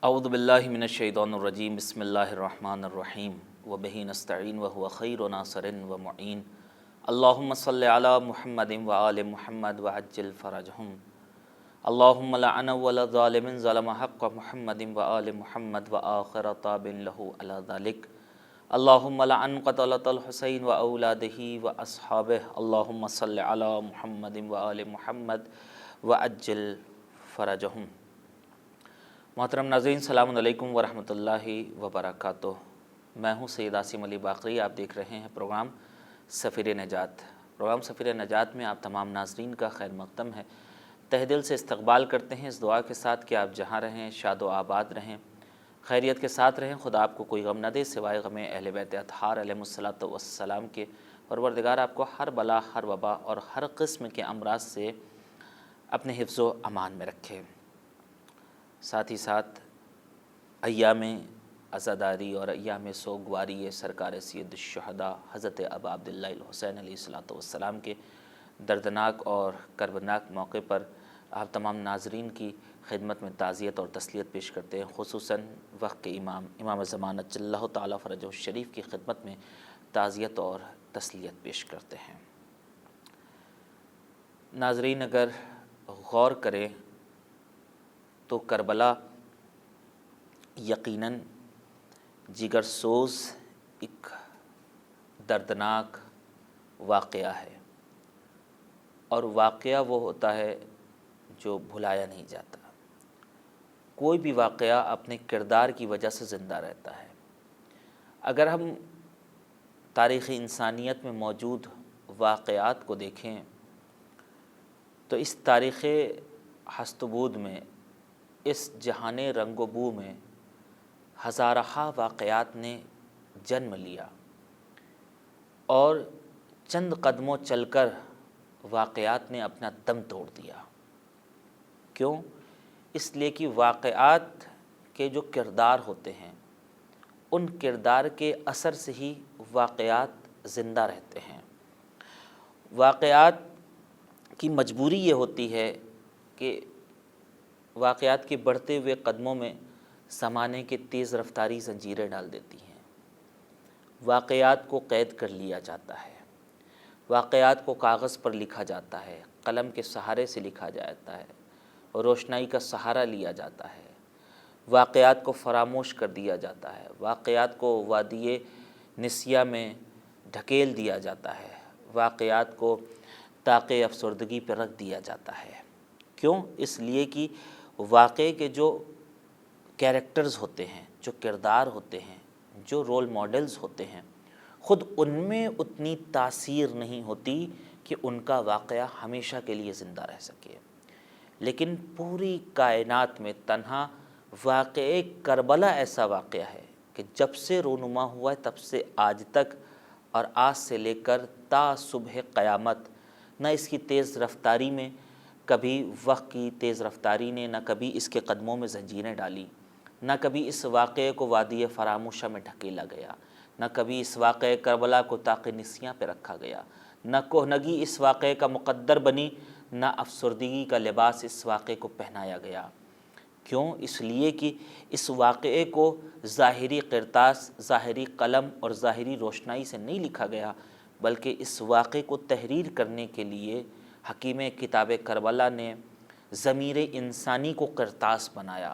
اعوذ باللہ من الشیطان الرجیم بسم اللہ الرحمن الرحیم وبہ نستعین وہو خیر ناصر ومعین اللہم صلی علی محمد وآل محمد وعجل فرجہم اللہم لعن والظالم ظلم حق محمد وآل محمد وآخر تاب لہ علی ذلک اللہم لعن قتلۃ الحسین واولادہ واصحابہ اللہم صلی علی محمد وآل محمد وعجل فرجہم۔ محترم ناظرین، السلام علیکم ورحمۃ اللہ وبرکاتہ۔ میں ہوں سید عاصم علی باقری، آپ دیکھ رہے ہیں پروگرام سفیر نجات۔ پروگرام سفیر نجات میں آپ تمام ناظرین کا خیر مقدم ہے، تہ دل سے استقبال کرتے ہیں اس دعا کے ساتھ کہ آپ جہاں رہیں شاد و آباد رہیں، خیریت کے ساتھ رہیں، خدا آپ کو کوئی غم نہ دے سوائے غم اہل بیت اطہار علیہم الصلاۃ والسلام کے۔ پروردگار آپ کو ہر بلا، ہر وبا اور ہر قسم کے امراض سے اپنے حفظ و امان میں رکھے۔ ساتھ ہی ساتھ ایام عزاداری اور ایام سوگواری سرکار سید الشہداء حضرت ابا عبداللہ الحسین علیہ الصلاۃ والسلام کے دردناک اور کربناک موقع پر آپ تمام ناظرین کی خدمت میں تعزیت اور تسلیت پیش کرتے ہیں، خصوصاً وقت کے امام زمانہ جل اللہ تعالیٰ فرجہ الشریف کی خدمت میں تعزیت اور تسلیت پیش کرتے ہیں۔ ناظرین، اگر غور کریں تو کربلا یقیناً جگر سوز ایک دردناک واقعہ ہے، اور واقعہ وہ ہوتا ہے جو بھلایا نہیں جاتا۔ کوئی بھی واقعہ اپنے کردار کی وجہ سے زندہ رہتا ہے۔ اگر ہم تاریخ انسانیت میں موجود واقعات کو دیکھیں تو اس تاریخ ہست و بود میں، اس جہان رنگ و بو میں ہزارہا واقعات نے جنم لیا، اور چند قدموں چل کر واقعات نے اپنا دم توڑ دیا۔ کیوں؟ اس لیے کہ واقعات کے جو کردار ہوتے ہیں، ان کردار کے اثر سے ہی واقعات زندہ رہتے ہیں۔ واقعات کی مجبوری یہ ہوتی ہے کہ واقعات کے بڑھتے ہوئے قدموں میں زمانے کے تیز رفتاری زنجیریں ڈال دیتی ہیں۔ واقعات کو قید کر لیا جاتا ہے، واقعات کو کاغذ پر لکھا جاتا ہے، قلم کے سہارے سے لکھا جاتا ہے، روشنائی کا سہارا لیا جاتا ہے، واقعات کو فراموش کر دیا جاتا ہے، واقعات کو وادی نسیہ میں ڈھکیل دیا جاتا ہے، واقعات کو طاق افسردگی پر رکھ دیا جاتا ہے۔ کیوں؟ اس لیے کہ واقعے کے جو کیریکٹرز ہوتے ہیں، جو کردار ہوتے ہیں، جو رول ماڈلز ہوتے ہیں، خود ان میں اتنی تاثیر نہیں ہوتی کہ ان کا واقعہ ہمیشہ کے لیے زندہ رہ سکے۔ لیکن پوری کائنات میں تنہا واقعہ کربلا ایسا واقعہ ہے کہ جب سے رونما ہوا ہے تب سے آج تک، اور آج سے لے کر تا صبح قیامت، نہ اس کی تیز رفتاری میں کبھی وقت کی تیز رفتاری نے نہ کبھی اس کے قدموں میں زنجیریں ڈالی، نہ کبھی اس واقعے کو وادی فراموشہ میں ڈھکیلا گیا، نہ کبھی اس واقعے کربلا کو طاق نسیاں پہ رکھا گیا، نہ کہنگی اس واقعے کا مقدر بنی، نہ افسردگی کا لباس اس واقعے کو پہنایا گیا۔ کیوں؟ اس لیے کہ اس واقعے کو ظاہری قرطاس، ظاہری قلم اور ظاہری روشنائی سے نہیں لکھا گیا، بلکہ اس واقعے کو تحریر کرنے کے لیے حکیم کتاب کربلا نے ضمیر انسانی کو قرطاس بنایا،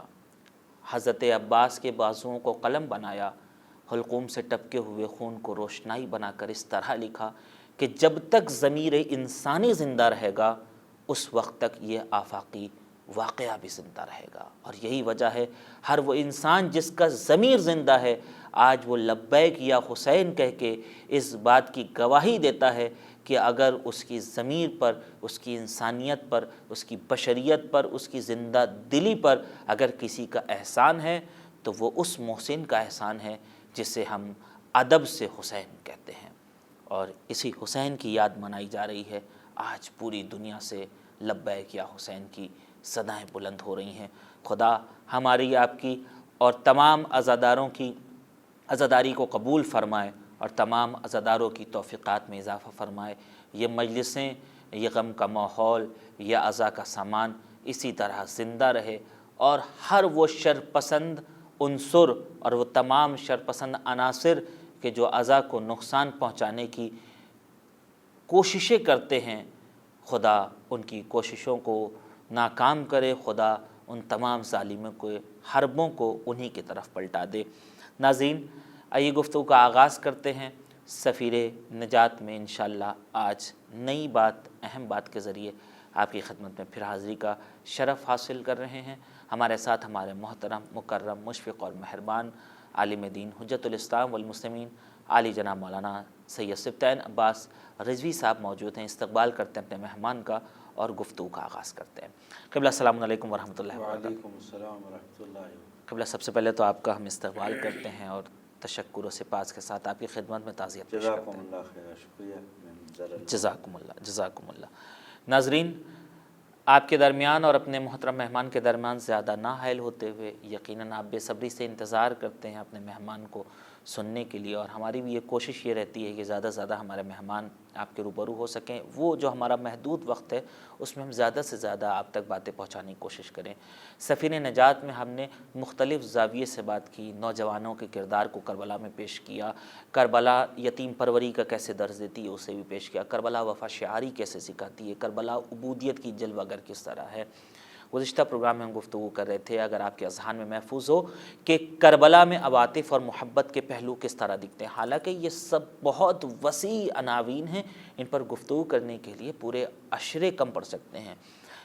حضرت عباس کے بازوؤں کو قلم بنایا، حلقوم سے ٹپکے ہوئے خون کو روشنائی بنا کر اس طرح لکھا کہ جب تک ضمیر انسانی زندہ رہے گا اس وقت تک یہ آفاقی واقعہ بھی زندہ رہے گا۔ اور یہی وجہ ہے ہر وہ انسان جس کا ضمیر زندہ ہے آج وہ لبیک یا حسین کہہ کے اس بات کی گواہی دیتا ہے کہ اگر اس کی ضمیر پر، اس کی انسانیت پر، اس کی بشریت پر، اس کی زندہ دلی پر اگر کسی کا احسان ہے تو وہ اس محسن کا احسان ہے جسے ہم ادب سے حسین کہتے ہیں۔ اور اسی حسین کی یاد منائی جا رہی ہے۔ آج پوری دنیا سے لبیک یا حسین کی صدائیں بلند ہو رہی ہیں۔ خدا ہماری، آپ کی اور تمام عزاداروں کی عزاداری کو قبول فرمائے اور تمام عزاداروں کی توفیقات میں اضافہ فرمائے۔ یہ مجلسیں، یہ غم کا ماحول، یہ عزا کا سامان اسی طرح زندہ رہے اور ہر وہ شرپسند عنصر اور وہ تمام شرپسند عناصر کہ جو اعضاء کو نقصان پہنچانے کی کوششیں کرتے ہیں، خدا ان کی کوششوں کو ناکام کرے، خدا ان تمام ظالموں کو، حربوں کو انہی کی طرف پلٹا دے۔ ناظرین، آئیے گفتگو کا آغاز کرتے ہیں سفیر نجات میں۔ انشاءاللہ آج نئی بات، اہم بات کے ذریعے آپ کی خدمت میں پھر حاضری کا شرف حاصل کر رہے ہیں۔ ہمارے ساتھ ہمارے محترم، مکرم، مشفق اور مہربان عالم دین، حجت الاسلام والمسلمین، عالی جناب مولانا سید سبطین عباس رضوی صاحب موجود ہیں۔ استقبال کرتے ہیں اپنے مہمان کا اور گفتگو کا آغاز کرتے ہیں۔ قبلہ السلام علیکم ورحمۃ اللہ وبرکاتہ۔ وعلیکم السلام ورحمۃ اللہ۔ قبلہ سب سے پہلے تو آپ کا ہم استقبال کرتے ہیں اور تشکر و سپاس کے ساتھ آپ کی خدمت میں تعزیت پیش کرتے ہیں۔ جزاکم اللہ خیر، شکریہ۔ جزاکم اللہ۔ ناظرین، آپ کے درمیان اور اپنے محترم مہمان کے درمیان زیادہ نہ حائل ہوتے ہوئے، یقیناً آپ بے صبری سے انتظار کرتے ہیں اپنے مہمان کو سننے کے لیے، اور ہماری بھی یہ کوشش یہ رہتی ہے کہ زیادہ سے زیادہ ہمارے مہمان آپ کے روبرو ہو سکیں۔ وہ جو ہمارا محدود وقت ہے اس میں ہم زیادہ سے زیادہ آپ تک باتیں پہنچانے کی کوشش کریں۔ سفیر نجات میں ہم نے مختلف زاویے سے بات کی، نوجوانوں کے کردار کو کربلا میں پیش کیا، کربلا یتیم پروری کا کیسے درس دیتی ہے اسے بھی پیش کیا، کربلا وفا شعاری کیسے سکھاتی ہے، کربلا عبودیت کی جلوہ گر کس طرح ہے۔ گزشتہ پروگرام میں ہم گفتگو کر رہے تھے، اگر آپ کے اذہان میں محفوظ ہو، کہ کربلا میں عواطف اور محبت کے پہلو کس طرح دکھتے ہیں۔ حالانکہ یہ سب بہت وسیع عناوین ہیں، ان پر گفتگو کرنے کے لیے پورے اشرے کم پڑ سکتے ہیں،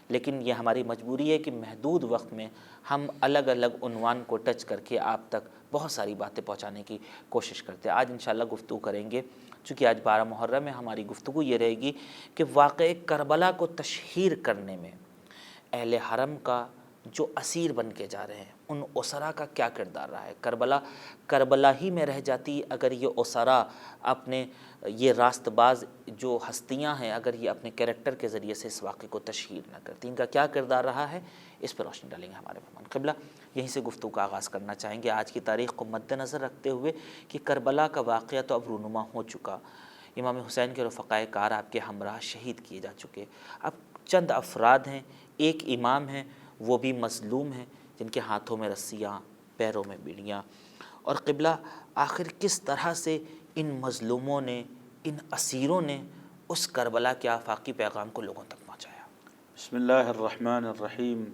لیکن یہ ہماری مجبوری ہے کہ محدود وقت میں ہم الگ الگ عنوان کو ٹچ کر کے آپ تک بہت ساری باتیں پہنچانے کی کوشش کرتے ہیں۔ آج انشاءاللہ گفتگو کریں گے، چونکہ آج 12 محرم ہے، ہماری گفتگو یہ رہے گی کہ واقعہ کربلا کو تشہیر کرنے میں اہل حرم کا جو اسیر بن کے جا رہے ہیں، ان اسرا کا کیا کردار رہا ہے۔ کربلا ہی میں رہ جاتی اگر یہ اسرا اپنے، یہ راست باز جو ہستیاں ہیں، اگر یہ اپنے کریکٹر کے ذریعے سے اس واقعے کو تشہیر نہ کرتی، ان کا کیا کردار رہا ہے، اس پر روشنی ڈالیں گے ہمارے مہمان قبلہ۔ یہیں سے گفتگو کا آغاز کرنا چاہیں گے آج کی تاریخ کو مد نظر رکھتے ہوئے کہ کربلا کا واقعہ تو اب رونما ہو چکا، امام حسین کے رفقائے کار آپ کے ہمراہ شہید کیے جا چکے، اب چند افراد ہیں، ایک امام ہیں، وہ بھی مظلوم ہیں، جن کے ہاتھوں میں رسیاں، پیروں میں بیڑیاں، اور قبلہ آخر کس طرح سے ان مظلوموں نے، ان اسیروں نے اس کربلا کے آفاقی پیغام کو لوگوں تک پہنچایا۔ بسم اللہ الرحمن الرحیم،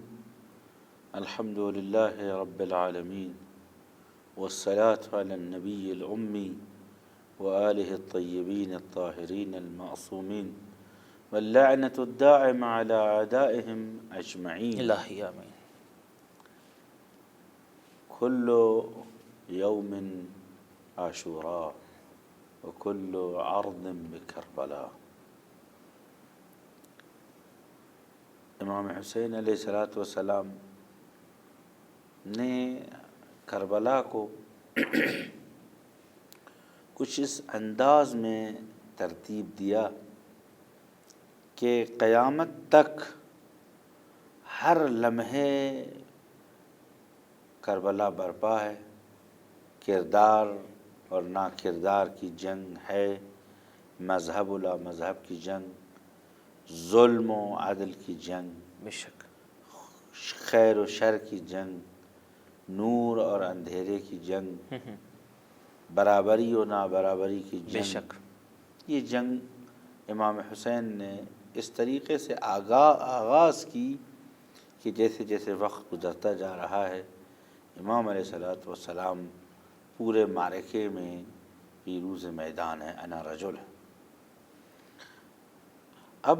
الحمد للہ رب العالمین، والصلاة علی النبی الامی وآلہ الطیبین الطاہرین المعصومین، واللعنة الداعم على اعدائهم اجمعین۔ الہی آمین۔ کل یوم عاشوراء وکل عرض بکربلا۔ امام حسین علیہ السلام نے کربلا کو کچھ اس انداز میں ترتیب دیا کہ قیامت تک ہر لمحے کربلا برپا ہے، کردار اور نا کردار کی جنگ ہے، مذہب و لا مذہب کی جنگ، ظلم و عدل کی جنگ، بے شک، خیر و شر کی جنگ، نور اور اندھیرے کی جنگ، برابری و نابرابری کی جنگ۔ بے شک، یہ جنگ امام حسین نے اس طریقے سے آغاز کی کہ جیسے جیسے وقت گزرتا جا رہا ہے، امام علیہ السلام پورے معرکے میں پیروز میدان ہے، انا رجل ہے۔ اب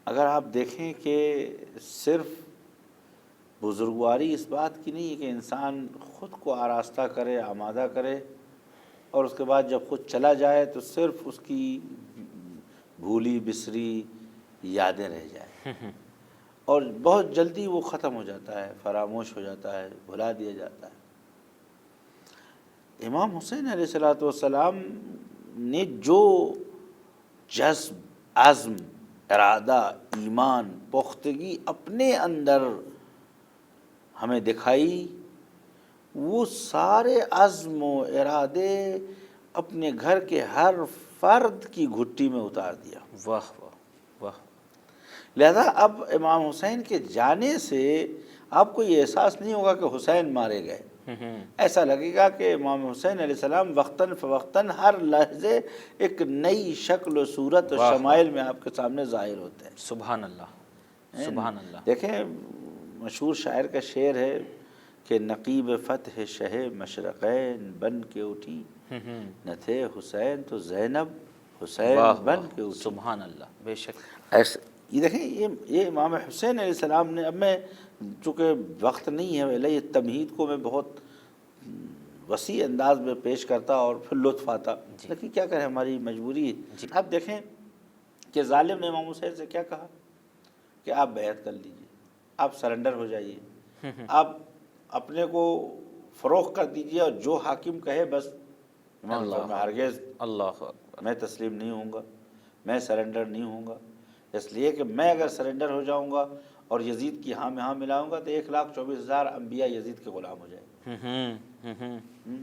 اگر آپ دیکھیں کہ صرف بزرگواری اس بات کی نہیں ہے کہ انسان خود کو آراستہ کرے، آمادہ کرے، اور اس کے بعد جب خود چلا جائے تو صرف اس کی بھولی بسری یادیں رہ جائیں، اور بہت جلدی وہ ختم ہو جاتا ہے، فراموش ہو جاتا ہے، بھلا دیا جاتا ہے۔ امام حسین علیہ السلام نے جو جذب، عزم، ارادہ، ایمان، پختگی اپنے اندر ہمیں دکھائی، وہ سارے عزم و ارادے اپنے گھر کے ہر فرد کی گھٹی میں اتار دیا۔ واہ واہ واہ۔ لہذا اب امام حسین کے جانے سے آپ کو یہ احساس نہیں ہوگا کہ حسین مارے گئے، ایسا لگے گا کہ امام حسین علیہ السلام وقتاً فوقتاً ہر لحظے ایک نئی شکل و صورت و واہ شمائل میں آپ کے سامنے ظاہر ہوتے ہیں۔ سبحان اللہ، سبحان اللہ۔ دیکھیں مشہور شاعر کا شعر ہے کہ نقیب فتح شہ مشرقین بن کے اٹھی، نہ تھے حسین تو زینب حسین بن کے اٹھی۔ سبحان اللہ، بے شک۔ ایسے یہ دیکھیں یہ امام حسین علیہ السلام نے، اب میں چونکہ وقت نہیں ہے پہلے یہ تمہید کو میں بہت وسیع انداز میں پیش کرتا اور پھر لطف آتا، لیکن کیا کریں ہماری مجبوری ہے۔ اب دیکھیں کہ ظالم نے امام حسین سے کیا کہا کہ آپ بیعت کر لیجئے، آپ سرنڈر ہو جائیے، آپ اپنے کو فروخت کر دیجئے اور جو حاکم کہے بس۔ امام نے فرمایا ہرگز اللہ اکبر، میں تسلیم نہیں ہوں گا، میں سرنڈر نہیں ہوں گا، اس لیے کہ میں اگر سرنڈر ہو جاؤں گا اور یزید کی ہاں میں ہاں ملاؤں گا تو 1,24,000 انبیاء یزید کے غلام ہو جائیں گے۔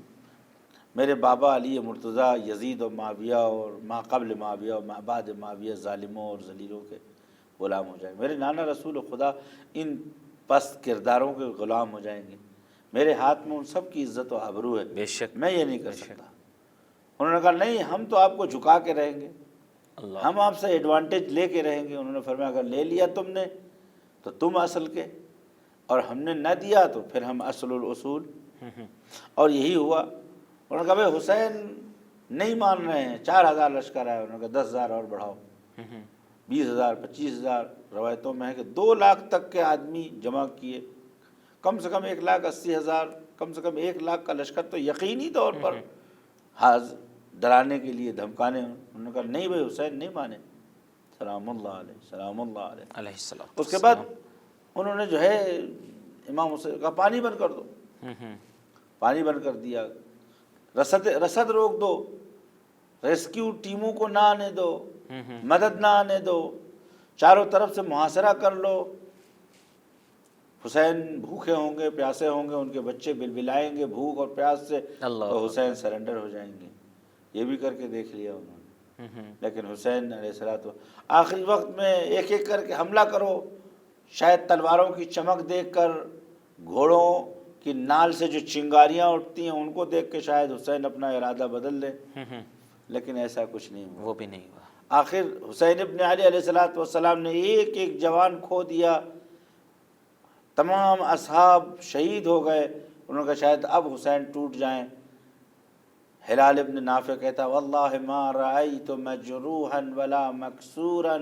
میرے بابا علی مرتضیٰ یزید و معاویہ اور ما قبل معاویہ اور ما بعد معاویہ ظالموں اور ذلیلوں کے غلام ہو جائیں گے، میرے نانا رسول خدا ان پست کرداروں کے غلام ہو جائیں گے، میرے ہاتھ میں ان سب کی عزت و آبرو ہے، بے شک، میں یہ نہیں کر سکتا۔ انہوں نے کہا نہیں، ہم تو آپ کو جھکا کے رہیں گے، ہم آپ سے ایڈوانٹیج لے کے رہیں گے۔ انہوں نے فرمایا اگر لے لیا تم نے تو تم اصل کے، اور ہم نے نہ دیا تو پھر ہم اصل الاصول۔ اور یہی ہوا۔ انہوں نے کہا بھائی حسین نہیں مان رہے ہیں، 4,000 لشکر ہے، انہوں نے کہا 10,000 اور بڑھاؤ، 20,000 25,000، روایتوں میں ہے کہ 2 لاکھ تک کے آدمی جمع کیے، کم سے کم 1,80,000، کم سے کم 1 لاکھ کا لشکر تو یقینی طور پر ڈرانے کے لیے دھمکانے۔ انہوں نے کہا نہیں بھائی حسین نہیں مانے، سلام اللہ علیہ، سلام اللہ علیہ السلام۔ اس کے بعد انہوں نے جو ہے امام حسین کا پانی بند کر دو، پانی بند کر دیا، رسد روک دو، ریسکیو ٹیموں کو نہ آنے دو، مدد نہ آنے دو، چاروں طرف سے محاصرہ کر لو، حسین بھوکے ہوں گے پیاسے ہوں گے، ان کے بچے بلبلائیں گے بھوک اور پیاس سے، تو حسین سرنڈر ہو جائیں گے۔ یہ بھی کر کے دیکھ لیا انہوں نے، لیکن حسین علیہ السلام آخری وقت میں ایک ایک کر کے حملہ کرو، شاید تلواروں کی چمک دیکھ کر، گھوڑوں کی نال سے جو چنگاریاں اٹھتی ہیں ان کو دیکھ کے شاید حسین اپنا ارادہ بدل لے، لیکن ایسا کچھ نہیں ہوا، وہ بھی نہیں ہوا۔ آخر حسین ابن علی علیہ السلام نے ایک ایک جوان کھو دیا، تمام اصحاب شہید ہو گئے۔ انہوں نے کہا شاید اب حسین ٹوٹ جائیں۔ ہلال ابن نافع کہتا واللہ ما رأیت مجروحا ولا مکسورا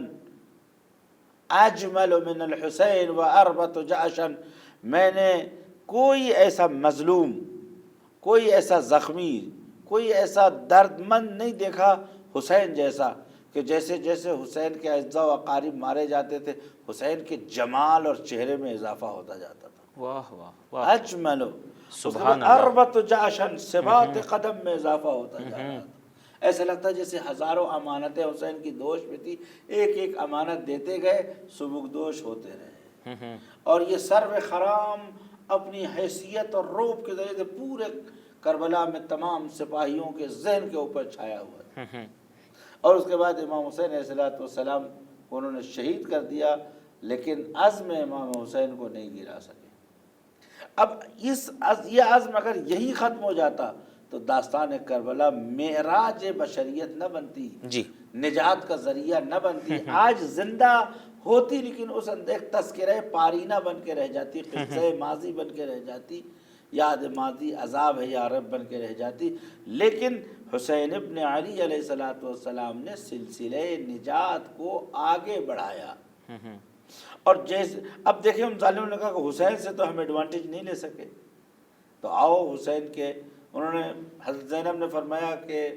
اجمل من الحسین واربط جعشا، میں نے کوئی ایسا مظلوم، کوئی ایسا زخمی، کوئی ایسا درد مند نہیں دیکھا حسین جیسا، کہ جیسے جیسے حسین کے اعزاء و اقارب مارے جاتے تھے حسین کے جمال اور چہرے میں اضافہ ہوتا جاتا تھا۔ واہ واہ واہ، اجمل سبحان اللہ، اربط جعشن، ثبات قدم میں اضافہ ہوتا جا رہا تھا۔ ایسا لگتا ہے جیسے ہزاروں امانتیں حسین کی دوش میں تھی، ایک ایک امانت دیتے گئے سبکدوش ہوتے رہے، اور یہ سرو خرام اپنی حیثیت اور روب کے ذریعے سے پورے کربلا میں تمام سپاہیوں کے ذہن کے اوپر چھایا ہوا ہے۔ اور اس کے بعد امام حسین علیہ السلام کو انہوں نے شہید کر دیا، لیکن عزم امام حسین کو نہیں گرا سکے۔ اب یہ عزم اگر یہی ختم ہو جاتا تو داستان کربلا معراج بشریت نہ بنتی، جی، نجات کا ذریعہ نہ بنتی، آج زندہ ہوتی لیکن اس ایک تذکرہ پارینہ بن کے رہ جاتی، قصہ ماضی بن کے رہ جاتی، یاد ماضی عذاب ہے یا رب بن کے رہ جاتی۔ لیکن حسین ابن علی علیہ السلام نے سلسلہ نجات کو آگے بڑھایا۔ اور جیسے اب دیکھیں ان ظالموں نے کہا کہ حسین سے تو ہم ایڈوانٹیج نہیں لے سکے، تو آؤ حسین کے، انہوں نے حضرت زینب نے فرمایا کہ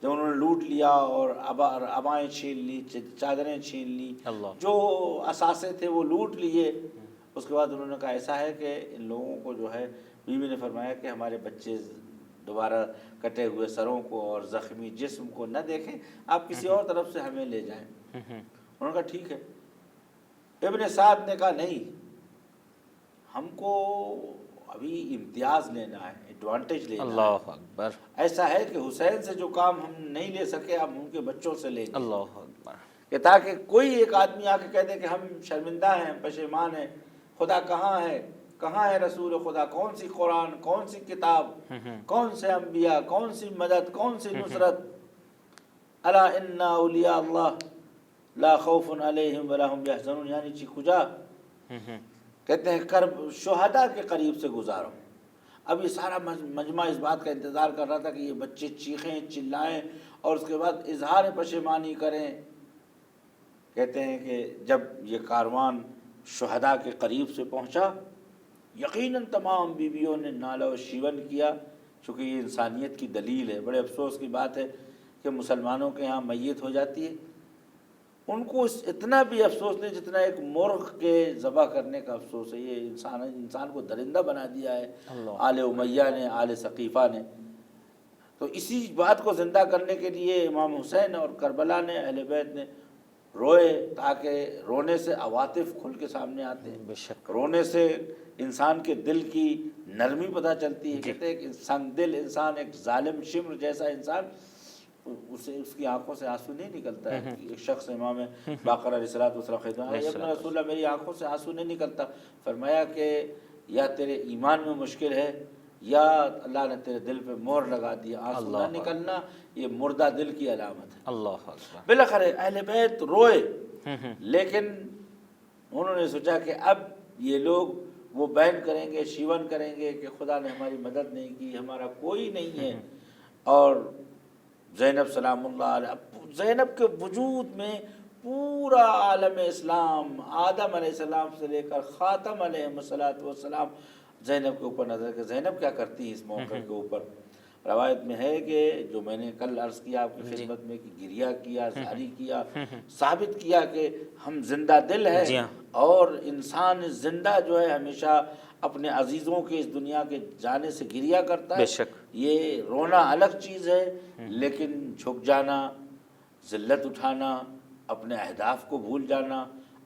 جب انہوں نے لوٹ لیا اور ابائیں چھین لی، چادریں چھین لی، جو اثاثے تھے وہ لوٹ لیے، اس کے بعد انہوں نے کہا ایسا ہے کہ ان لوگوں کو جو ہے، بیوی نے فرمایا کہ ہمارے بچے دوبارہ کٹے ہوئے سروں کو اور زخمی جسم کو نہ دیکھیں، آپ کسی اور طرف سے ہمیں لے جائیں۔ انہوں نے کہا ٹھیک ہے۔ ابن سعد نے کہا نہیں، ہم کو ابھی امتیاز لینا ہے، ایڈوانٹیج لینا ہے، اللہ اکبر، ایسا ہے کہ حسین سے جو کام ہم نہیں لے سکے ہم ان کے بچوں سے لیں گے، اللہ اکبر، کہ تاکہ کوئی ایک آدمی آ کے کہہ دے کہ ہم شرمندہ ہیں، پشیمان ہیں، خدا کہاں ہے، کہاں ہے رسول خدا، کون سی قرآن، کون سی کتاب، کون سے انبیاء، کون سی مدد، کون سی نصرت. الا ان اولیاء اللہ لا خوف علیہم ولا هم یحزنون، یعنی چی کجا کہتے ہیں کرب شہداء کے قریب سے گزارو. اب یہ سارا مجمع اس بات کا انتظار کر رہا تھا کہ یہ بچے چیخیں چلائیں اور اس کے بعد اظہار پشیمانی کریں. کہتے ہیں کہ جب یہ کاروان شہداء کے قریب سے پہنچا، یقیناً تمام بیویوں نے نالہ و شیون کیا، چونکہ یہ انسانیت کی دلیل ہے. بڑے افسوس کی بات ہے کہ مسلمانوں کے ہاں میت ہو جاتی ہے، ان کو اتنا بھی افسوس نہیں جتنا ایک مرغ کے ذبح کرنے کا افسوس ہے. یہ انسان کو درندہ بنا دیا ہے آل امیہ نے، آل ثقیفہ نے. تو اسی بات کو زندہ کرنے کے لیے امام حسین اور کربلا نے، اہل بیت نے روئے، تاکہ رونے سے عواطف کھل کے سامنے آتے ہیں. بے شک رونے سے انسان کے دل کی نرمی پتہ چلتی ہے. کہتے ہیں کہ سنگ دل انسان، ایک ظالم شمر جیسا انسان، اس کی آنکھوں سے آنسو نہیں نکلتا ہے. ایک شخص امام باقر علیہ الصلوۃ والسلام خدمت میں، اپنا رسول اللہ میری آنکھوں سے آنسو نہیں نکلتا. فرمایا کہ یا تیرے ایمان میں مشکل ہے یا اللہ نے تیرے دل پہ مہر لگا دیا. آنسو نہ نکلنا یہ مردہ دل کی علامت ہے. اللہ اکبر. بالاخره اہل بیت روئے، لیکن انہوں نے سوچا کہ اب یہ لوگ وہ بین کریں گے، شیون کریں گے کہ خدا نے ہماری مدد نہیں کی، ہمارا کوئی نہیں ہے. اور زینب سلام اللہ علیہ، زینب کے وجود میں پورا عالم اسلام، آدم علیہ السلام سے لے کر خاتم علیہ السلام زینب کے اوپر نظر. کہ زینب کیا کرتی ہے اس موقع کے اوپر. روایت میں ہے کہ جو میں نے کل عرض کیا آپ کی خدمت میں کہ گریہ کیا، زاری کیا، ثابت کیا کہ ہم زندہ دل ہے، اور انسان زندہ جو ہے ہمیشہ اپنے عزیزوں کے اس دنیا کے جانے سے گریہ کرتا ہے. یہ رونا الگ چیز ہے، لیکن جھک جانا، ذلت اٹھانا، اپنے اہداف کو بھول جانا،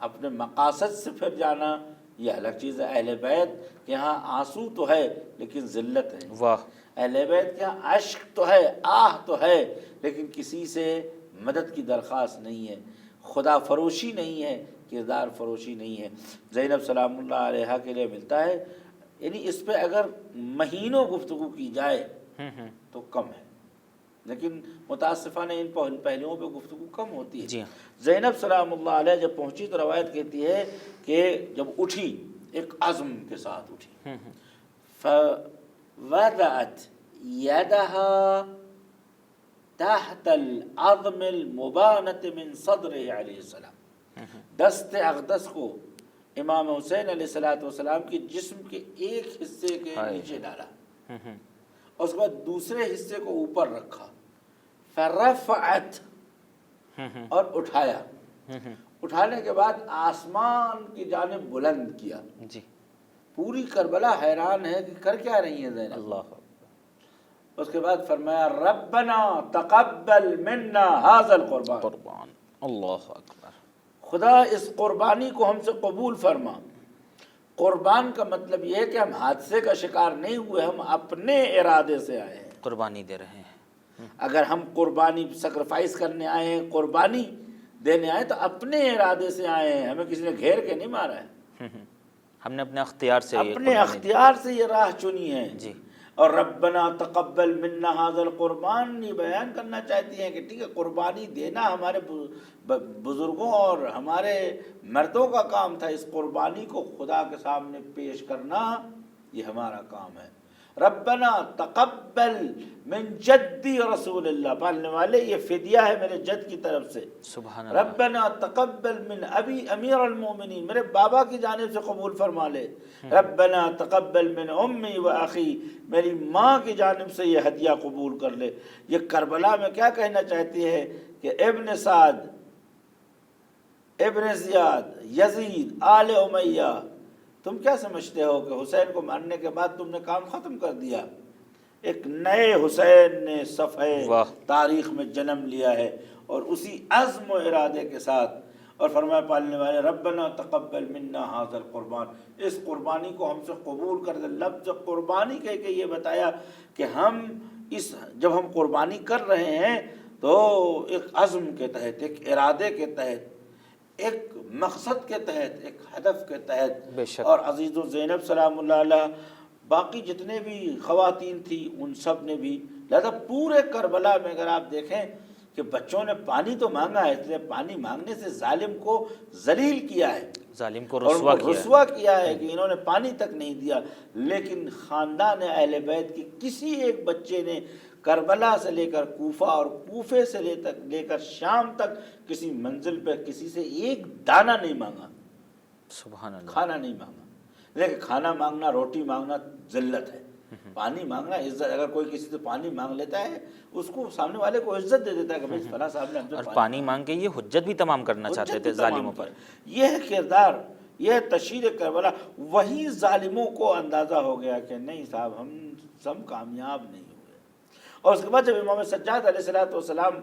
اپنے مقاصد سے پھر جانا، یہ الگ چیز ہے. اہل بیت کے ہاں آنسو تو ہے لیکن ذلت ہے. واہ. اہل بیت کے ہاں عشق تو ہے، آہ تو ہے، لیکن کسی سے مدد کی درخواست نہیں ہے، خدا فروشی نہیں ہے، کردار فروشی نہیں ہے. زینب سلام اللہ علیہ کے لیے ملتا ہے. یعنی اس پہ اگر مہینوں گفتگو کی جائے تو کم ہے، لیکن متاسفانہ ان پہلوؤں پہ گفتگو کم ہوتی ہے. زینب سلام اللہ علیہ جب پہنچی تو روایت کہتی ہے کہ جب اٹھی ایک عزم کے ساتھ اٹھی. فوضعت يدها تحت العظم المبانة من صدره علیہ السلام، دست اقدس کو امام حسین علیہ السلام کے جسم کے ایک حصے کے نیچے ڈالا، اور اس کے بعد دوسرے حصے کو اوپر رکھا. فرفعت، اور اٹھایا. اٹھانے کے بعد آسمان کی جانب بلند کیا. پوری کربلا حیران ہے کہ کر کیا رہی ہیں زینب. اللہ. اس کے بعد فرمایا ربنا تقبل منا ھذا القربان. اللہ اکبر. خدا اس قربانی کو ہم سے قبول فرما. قربان کا مطلب یہ ہے کہ ہم حادثے کا شکار نہیں ہوئے، ہم اپنے ارادے سے آئے ہیں، قربانی دے رہے ہیں. اگر ہم قربانی سیکریفائس کرنے آئے ہیں، قربانی دینے آئے تو اپنے ارادے سے آئے ہیں، ہمیں کسی نے گھیر کے نہیں مارا ہے. ہم نے اپنے اختیار سے اپنے اختیار سے یہ راہ چنی ہے. جی. اور ربنا تقبل منا ھذا القربان یہ بیان کرنا چاہتی ہیں کہ ٹھیک ہے، قربانی دینا ہمارے بزرگوں اور ہمارے مردوں کا کام تھا، اس قربانی کو خدا کے سامنے پیش کرنا یہ ہمارا کام ہے. ربنا تقبل من جدی رسول اللہ، پالنے والے یہ فدیہ ہے میرے جد کی طرف سے. سبحان اللہ. ربنا تقبل من ابی امیر المومنین، میرے بابا کی جانب سے قبول فرما لے. ربنا تقبل من امی و اخی، میری ماں کی جانب سے یہ ہدیہ قبول کر لے. یہ کربلا میں کیا کہنا چاہتی ہے کہ ابن سعد، ابن زیاد، یزید، آل امیہ، تم کیا سمجھتے ہو کہ حسین کو مارنے کے بعد تم نے کام ختم کر دیا؟ ایک نئے حسین نے صفحہ تاریخ میں جنم لیا ہے، اور اسی عزم و ارادے کے ساتھ. اور فرمایا پالنے والے ربنا تقبل منا ھذا القربان، اس قربانی کو ہم سے قبول کر دے. لفظ قربانی کہہ کے یہ بتایا کہ ہم جب ہم قربانی کر رہے ہیں تو ایک عزم کے تحت، ایک ارادے کے تحت، ایک مقصد کے تحت، ایک ہدف کے تحت. بے شک. اور عزیز و زینب سلام اللہ علیہ، باقی جتنے بھی خواتین تھیں ان سب نے بھی. لہذا پورے کربلا میں اگر آپ دیکھیں کہ بچوں نے پانی تو مانگا ہے، اس لیے پانی مانگنے سے ظالم کو ذلیل کیا ہے، ظالم کو اور رسوا ان کو کیا ہے. رسوا کیا ہے کہ انہوں نے پانی تک نہیں دیا. لیکن خاندان اہل بیت کی کسی ایک بچے نے کربلا سے لے کر کوفہ اور کوفے سے لے کر شام تک کسی منزل پہ کسی سے ایک دانہ نہیں مانگا، سبحان اللہ. کھانا نہیں مانگا. لیکن کھانا مانگنا، روٹی مانگنا ذلت ہے، پانی مانگنا عزت. اگر کوئی کسی سے پانی مانگ لیتا ہے اس کو سامنے والے کو عزت دے دیتا ہے کہ بھائی فلاں صاحب نے ہم سے اور پانی مانگ کے یہ حجت بھی تمام کرنا چاہتے تھے ظالموں پر. یہ کردار، یہ تشہیر کربلا. وہی ظالموں کو اندازہ ہو گیا کہ نہیں صاحب ہم کامیاب نہیں ہوئے. اور اس کے بعد جب امام سجاد علیہ السلام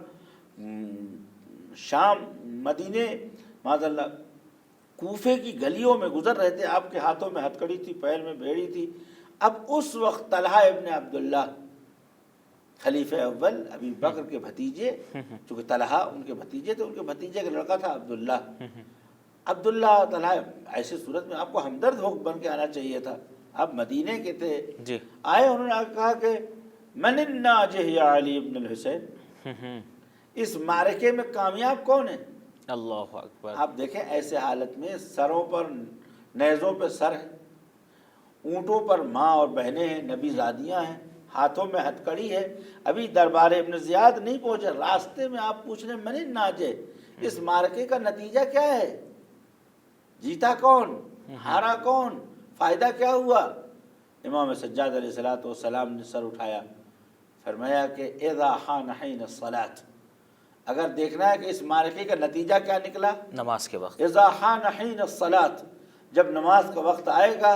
شام، مدینے، معاذ اللہ کوفے کی گلیوں میں گزر رہے تھے، آپ کے ہاتھوں میں ہتکڑی تھی، پیر میں بیڑی تھی. اب اس وقت طلحہ ابن عبداللہ، خلیفہ اول ابی بکر کے بھتیجے، چونکہ طلحہ ان کے بھتیجے تھے، ان کے بھتیجے کا لڑکا تھا عبداللہ. عبداللہ طلحہ، ایسی صورت میں آپ کو ہمدرد ہو بن کے آنا چاہیے تھا. آپ مدینے کے تھے جی. آئے، انہوں نے کہا کہ من الناجح یا علی ابن الحسین، اس معرکے میں کامیاب کون ہے؟ اللہ اکبر. آپ دیکھیں ایسے حالت میں سروں پر، نیزوں پہ سر ہے، اونٹوں پر ماں اور بہنیں ہیں، نبی زادیاں ہیں، ہاتھوں میں ہتکڑی ہے. ابھی دربار ابن زیاد نہیں پہنچے، راستے میں آپ پوچھ رہے ہیں من الناجح، اس معرکے کا نتیجہ کیا ہے؟ جیتا کون؟ ہارا کون؟ فائدہ کیا ہوا؟ امام سجاد علیہ السلام نے سر اٹھایا، فرمایا کہ اذا حان حین الصلاۃ، اگر دیکھنا ہے کہ اس معرکے کا نتیجہ کیا نکلا، نماز کے وقت. اذا حان حین الصلاۃ، جب نماز کا وقت آئے گا،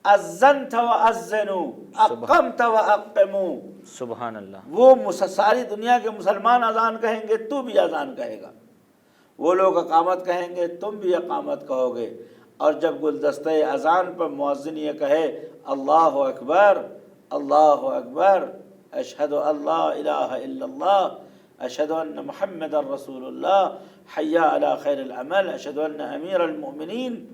اذنت واذنوا، اقمت واقموا، سبحان اللہ. وہ ساری دنیا کے مسلمان اذان کہیں گے، تو بھی اذان کہے گا. وہ لوگ اقامت کہیں گے، تم بھی اقامت کہو گے. اور جب گلدستہ اذان پر مؤذن یہ کہے اللہ اکبر، اللہ اکبر، اشہد ان لا الہ الا اللہ، اشہد ان محمد رسول اللہ، حی علی خیر العمل، اشہد ان امیر المؤمنین،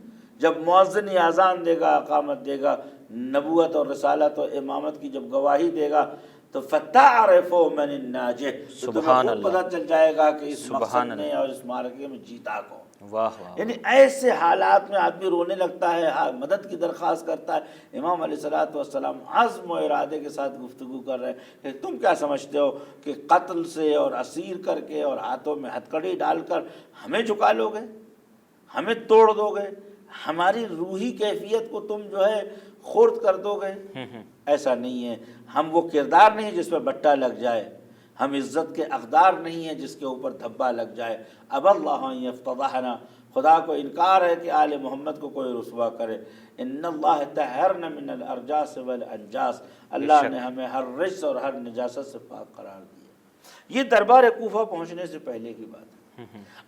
جب مؤذن یہ اذان دے گا، اقامت دے گا، نبوت اور رسالت اور امامت کی جب گواہی دے گا، تو فتعرفوا من الناجح، تو تمہیں خود پتہ چل جائے گا کہ اس مقصد میں اور اس معرکے میں جیتا کون. واہ واہ. یعنی ایسے حالات میں آدمی رونے لگتا ہے، مدد کی درخواست کرتا ہے. امام علیہ السلام عزم و ارادے کے ساتھ گفتگو کر رہے ہیں کہ تم کیا سمجھتے ہو کہ قتل سے اور اسیر کر کے اور ہاتھوں میں ہتکڑی ڈال کر ہمیں جھکا لو گے، ہمیں توڑ دو گے، ہماری روحی کیفیت کو تم جو ہے خرد کر دو گے؟ ایسا نہیں ہے. ہم وہ کردار نہیں جس پہ بٹا لگ جائے، ہم عزت کے اقدار نہیں ہیں جس کے اوپر دھبا لگ جائے. اب اللہ یفتضحنا، خدا کو انکار ہے کہ آل محمد کو کوئی رسوا کرے. ان اللہ طہرنا من الارجاس والانجاس، اللہ نے ہمیں ہر رجس اور ہر نجاست سے پاک قرار دیا. یہ دربار کوفہ پہنچنے سے پہلے کی بات ہے.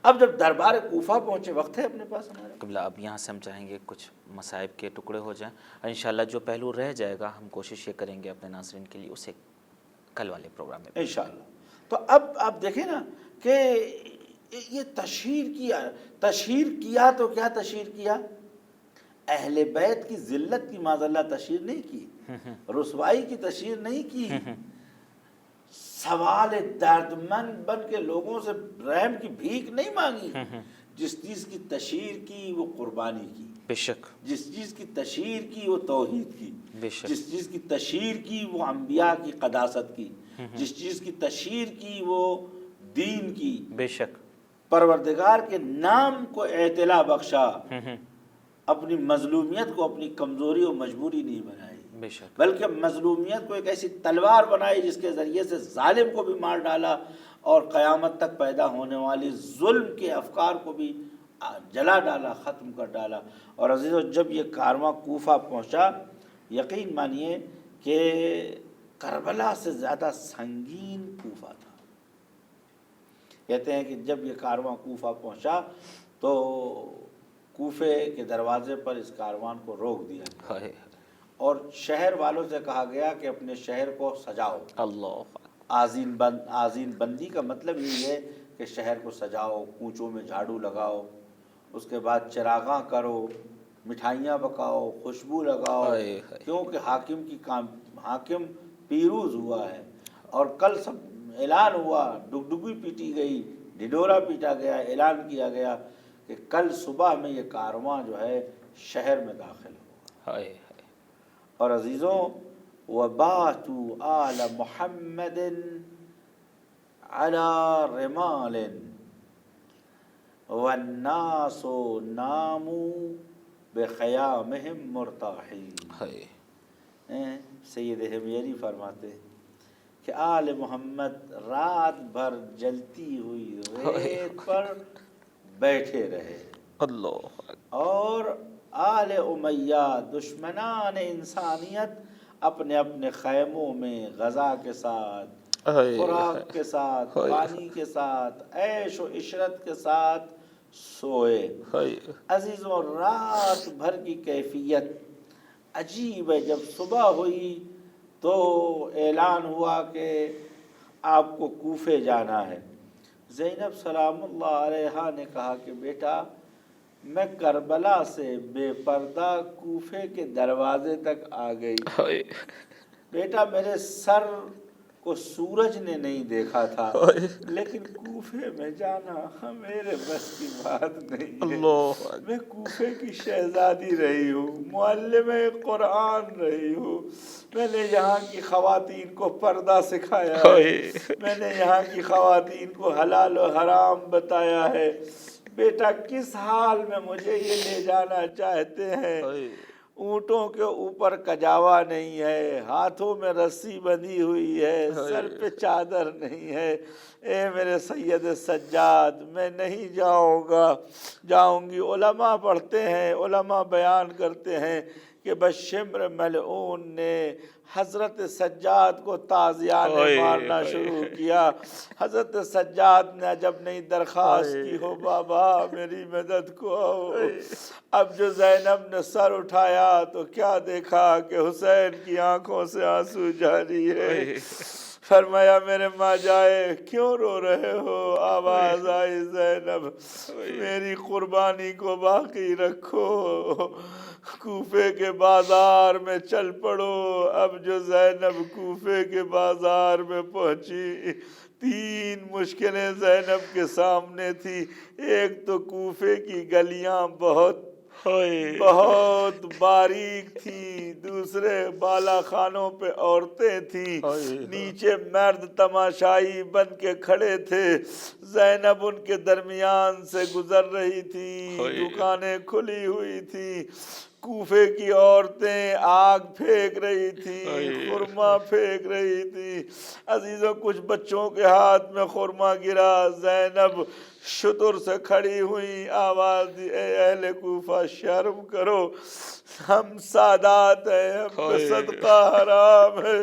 اب جب دربار کوفہ پہنچے، وقت ہے اپنے پاس ہمارا قبلہ. اب یہاں سے ہم چاہیں گے کچھ مصائب کے ٹکڑے ہو جائیں، اور انشاءاللہ جو پہلو رہ جائے گا ہم کوشش یہ کریں گے اپنے ناظرین کے لیے اسے کل والے پروگرام میں انشاءاللہ. تو اب آپ دیکھیں نا کہ یہ تشہیر کیا تو کیا تشہیر کیا؟ اہل بیت کی ذلت کی معاذ اللہ تشہیر نہیں کی، رسوائی کی تشہیر نہیں کی، سوال دردمند بن کے لوگوں سے رحم کی بھیک نہیں مانگی. جس چیز کی تشہیر کی وہ قربانی کی، بے شک. جس چیز کی تشہیر کی وہ توحید کی، بے شک. جس چیز کی تشہیر کی وہ انبیاء کی قداست کی، جس چیز کی تشہیر کی وہ دین کی. بے شک. پروردگار کے نام کو اعتلا بخشا، اپنی مظلومیت کو اپنی کمزوری و مجبوری نہیں بنائی، بے شک. بلکہ مظلومیت کو ایک ایسی تلوار بنائی جس کے ذریعے سے ظالم کو بھی مار ڈالا اور قیامت تک پیدا ہونے والی ظلم کے افکار کو بھی جلا ڈالا، ختم کر ڈالا. اور عزیزو جب یہ کارواں کوفہ پہنچا، یقین مانیے کہ کربلا سے زیادہ سنگین کوفہ تھا. کہتے ہیں کہ جب یہ کارواں کوفہ پہنچا تو کوفے کے دروازے پر اس کاروان کو روک دیا گیا اور شہر والوں سے کہا گیا کہ اپنے شہر کو سجاؤ. اللہ. آذین بندی کا مطلب یہی ہے کہ شہر کو سجاؤ، کوچوں میں جھاڑو لگاؤ، اس کے بعد چراغاں کرو، مٹھائیاں پکاؤ، خوشبو لگاؤ، کیونکہ حاکم پیروز ہوا ہے۔ اور کل سب اعلان ہوا، ڈگڈگی پیٹی گئی، ڈھڈورا پیٹا گیا، اعلان کیا گیا کہ کل صبح میں یہ کارواں جو ہے شہر میں داخل ہوگا۔ اور عزیزوں، وَبَعْثُوا آلَ مُحَمَّدٍ عَلَى رِمَالٍ وَالنَّاسُ نَامُوا بِخَيَامِهِمْ مُرْتَاحِينَ۔ سید ہمیری فرماتے ہیں کہ آل محمد رات بھر جلتی ہوئی ریت پر بیٹھے رہے، اور آل امیہ دشمنان انسانیت اپنے اپنے خیموں میں غذا کے ساتھ، خوراک کے ساتھ، پانی کے ساتھ، عیش و عشرت کے ساتھ سوئے۔ عزیزوں، رات بھر کی کیفیت عجیب ہے۔ جب صبح ہوئی تو اعلان ہوا کہ آپ کو کوفے جانا ہے۔ زینب سلام اللہ علیہا نے کہا کہ بیٹا، میں کربلا سے بے پردہ کوفے کے دروازے تک آ گئی۔ بیٹا، میرے سر کو سورج نے نہیں دیکھا تھا، لیکن کوفے میں جانا میرے بس کی بات نہیں ہے۔ میں کوفے کی شہزادی رہی ہوں، معلمہ قرآن رہی ہوں، میں نے یہاں کی خواتین کو پردہ سکھایا ہے، میں نے یہاں کی خواتین کو حلال و حرام بتایا ہے۔ بیٹا، کس حال میں مجھے یہ لے جانا چاہتے ہیں؟ اونٹوں کے اوپر کجاوا نہیں ہے، ہاتھوں میں رسی بندھی ہوئی ہے، سر پہ چادر نہیں ہے۔ اے میرے سید سجاد، میں نہیں جاؤں گی۔ علماء پڑھتے ہیں، علماء بیان کرتے ہیں کہ بشمر ملعون نے حضرت سجاد کو تازیانے مارنا شروع کیا۔ حضرت سجاد نے جب نہیں درخواست کی ہو بابا میری مدد کو آؤ، اب جو زینب نے سر اٹھایا تو کیا دیکھا کہ حسین کی آنکھوں سے آنسو جاری ہے۔ فرمایا میرے ماں جائے کیوں رو رہے ہو؟ آواز آئی زینب میری قربانی کو باقی رکھو، کوفے کے بازار میں چل پڑو۔ اب جو زینب کوفے کے بازار میں پہنچی، 3 مشکلیں زینب کے سامنے تھی۔ ایک تو کوفے کی گلیاں بہت باریک تھیں، دوسرے بالا خانوں پہ عورتیں تھیں، نیچے مرد تماشائی بن کے کھڑے تھے۔ زینب ان کے درمیان سے گزر رہی تھی، دکانیں کھلی ہوئی تھی، کوفے کی عورتیں آگ پھینک رہی تھی، خورما پھینک رہی تھی۔ عزیزوں، کچھ بچوں کے ہاتھ میں خورما گرا، زینب شتر سے کھڑی ہوئی، آواز دی اے اہل کوفہ شرم کرو، ہم سادات ہیں، ہم پہ صدقہ حرام ہے،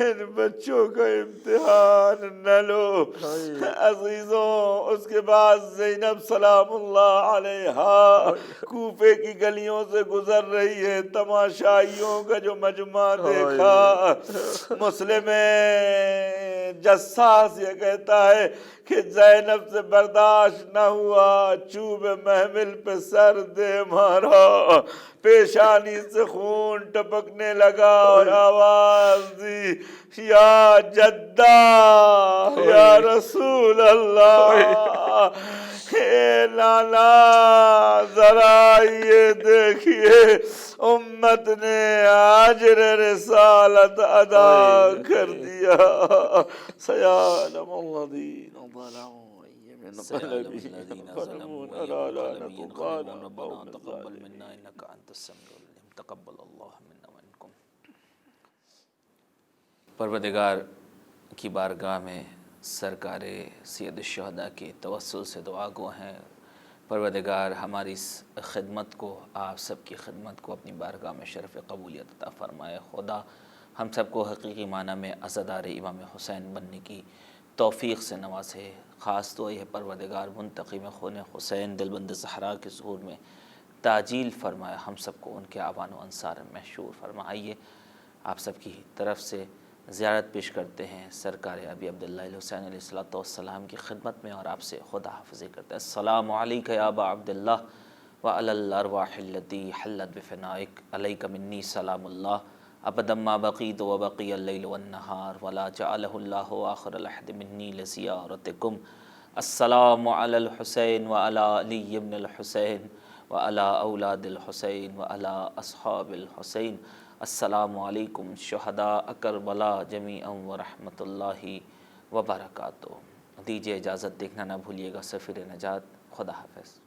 ان بچوں کا امتحان نہ لو۔ عزیزوں، اس کے بعد زینب سلام اللہ علیہا کوفے کی گلیوں سے گزر رہی ہے، تماشائیوں کا جو مجمع دیکھا۔ مسلم جساس یہ کہتا ہے کہ زینب سے برداشت نہ ہوا، چوب محمل پہ سر دے مارا، پیشانی سے خون ٹپکنے لگا اور آواز دی یا جدہ یا رسول اللہ، اے نانا ذرا یہ دیکھیے امت نے اجر رسالت ادا کر دیا۔ سیعلم الذین ظلموا سيعلم الذين ظلموا أي منقلب ينقلبون ربنا تقبل منا إنك أنت السميع العليم تقبل الله منا ومنكم۔ پروردگار کی بارگاہ میں سرکار سید الشہداء کے توسل سے دعا گو ہیں، پروردگار ہماری اس خدمت کو، آپ سب کی خدمت کو اپنی بارگاہ میں شرف قبولیت عطا فرمائے۔ خدا ہم سب کو حقیقی معنی میں عزادار امام حسین بننے کی توفیق سے نوازے۔ خاص تو یہ پروردگار منتقم خون حسین دلبند زہرا کے ظہور میں تعجیل فرمائے، ہم سب کو ان کے اعوان و انصار میں محشور فرمائیے۔ آپ سب کی طرف سے زیارت پیش کرتے ہیں سرکار ابی عبداللہ الحسین علیہ السلام کی خدمت میں، اور آپ سے خدا حافظی کرتے ہیں۔ السلام علیکم یا ابا عبداللہ وعلی الارواح التی حلت بفنائک علیک منی سلام اللہ ابدا ما بقیت وبقی اللیل والنہار ولا جعلہ اللہ آخر العہد منی لزیارتکم۔ السلام علی الحسین وعلی علی بن الحسین وعلی اولاد الحسین وعلی اصحاب الحسین۔ السلام علیکم شہداء کربلا جمیعا ورحمۃ اللہ وبرکاتہ۔ دیجیے اجازت، دیکھنا نہ بھولیے گا سفیر نجات۔ خدا حافظ۔